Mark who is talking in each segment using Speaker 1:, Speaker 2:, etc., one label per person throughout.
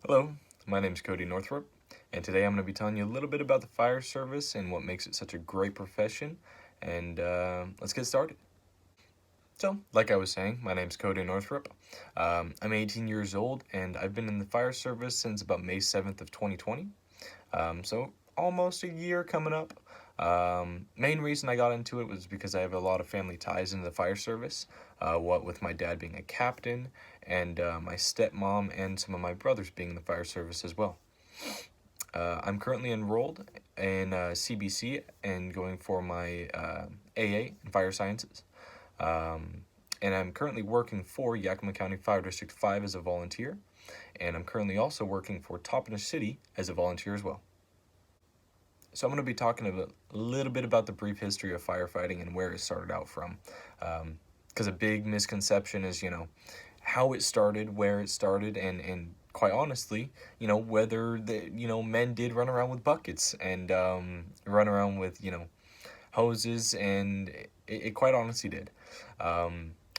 Speaker 1: Hello, my name is Cody Northrup, and today I'm going to be telling you a little bit about the fire service and what makes it such a great profession. And let's get started. So, like I was saying, my name is Cody Northrup. I'm 18 years old, and I've been in the fire service since about May 7th of 2020. So almost a year coming up. Main reason I got into it was because I have a lot of family ties into the fire service. What with my dad being a captain, and my stepmom and some of my brothers being in the fire service as well. I'm currently enrolled in CBC and going for my AA in Fire Sciences. And I'm currently working for Yakima County Fire District 5 as a volunteer, and I'm currently also working for Toppenish City as a volunteer as well. So I'm going to be talking a little bit about the brief history of firefighting and where it started out from. Because a big misconception is, how it started, where it started, and quite honestly, whether men did run around with buckets and run around with, hoses, and it quite honestly did.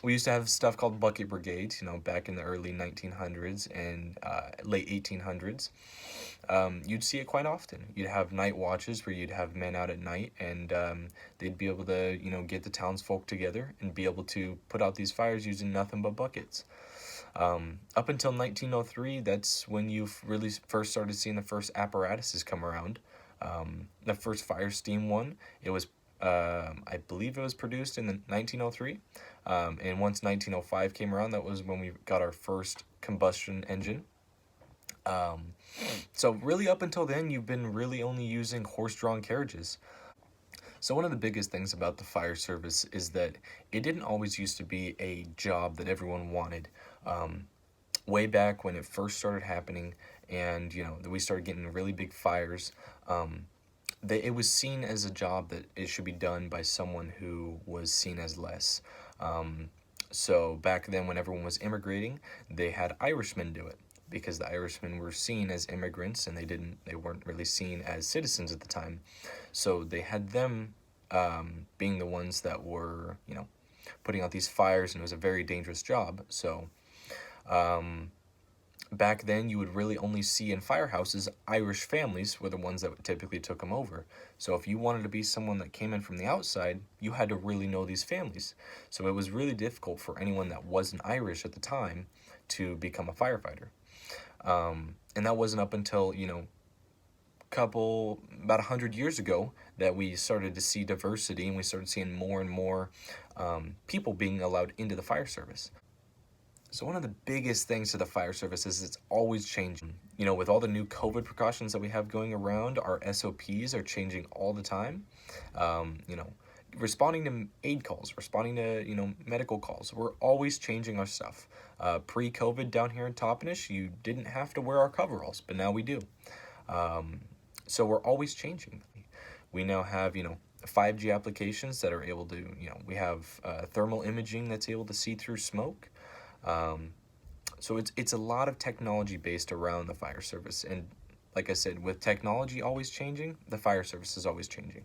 Speaker 1: We used to have stuff called bucket brigades, back in the early 1900s and late 1800s. You'd see it quite often. You'd have night watches where you'd have men out at night, and they'd be able to, get the townsfolk together and be able to put out these fires using nothing but buckets. Up until 1903, that's when you really first started seeing the first apparatuses come around. The first fire steam one, it was, I believe it was produced in the 1903. And once 1905 came around, that was when we got our first combustion engine. So really up until then, you've been really only using horse-drawn carriages. So one of the biggest things about the fire service is that it didn't always used to be a job that everyone wanted. Way back when it first started happening and, we started getting really big fires, it was seen as a job that it should be done by someone who was seen as less. So back then when everyone was immigrating, they had Irishmen do it, because the Irishmen were seen as immigrants and they weren't really seen as citizens at the time. So they had them being the ones that were, putting out these fires, and it was a very dangerous job. So back then you would really only see in firehouses, Irish families were the ones that typically took them over. So if you wanted to be someone that came in from the outside, you had to really know these families. So it was really difficult for anyone that wasn't Irish at the time to become a firefighter. And that wasn't up until, about 100 years ago that we started to see diversity, and we started seeing more and more people being allowed into the fire service. So one of the biggest things to the fire service is it's always changing. With all the new COVID precautions that we have going around, our SOPs are changing all the time. Responding to aid calls, responding to, medical calls. We're always changing our stuff. Pre-COVID down here in Toppenish, you didn't have to wear our coveralls, but now we do. So we're always changing. We now have, 5G applications that are able to, we have thermal imaging that's able to see through smoke. So it's a lot of technology based around the fire service. And like I said, with technology always changing, the fire service is always changing.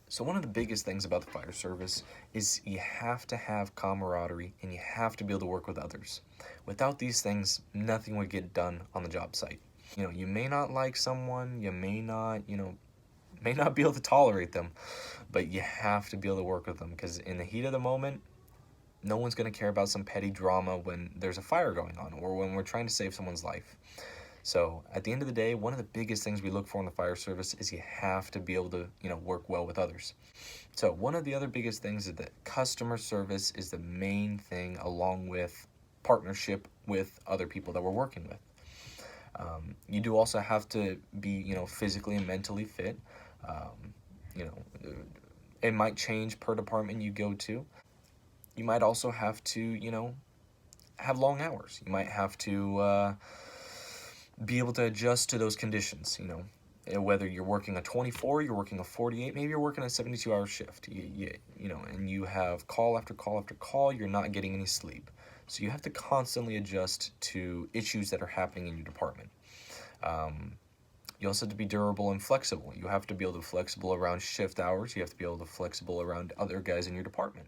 Speaker 1: So one of the biggest things about the fire service is you have to have camaraderie, and you have to be able to work with others. Without these things, nothing would get done on the job site. You may not like someone, you may not, may not be able to tolerate them, but you have to be able to work with them, because in the heat of the moment, no one's going to care about some petty drama when there's a fire going on or when we're trying to save someone's life. So at the end of the day, one of the biggest things we look for in the fire service is you have to be able to, work well with others. So one of the other biggest things is that customer service is the main thing, along with partnership with other people that we're working with. You do also have to be, physically and mentally fit. It might change per department you go to. You might also have to, have long hours. You might have to be able to adjust to those conditions, whether you're working a 24, you're working a 48, maybe you're working a 72-hour shift, and you have call after call after call, you're not getting any sleep. So you have to constantly adjust to issues that are happening in your department. You also have to be durable and flexible. You have to be able to be flexible around shift hours. You have to be able to be flexible around other guys in your department.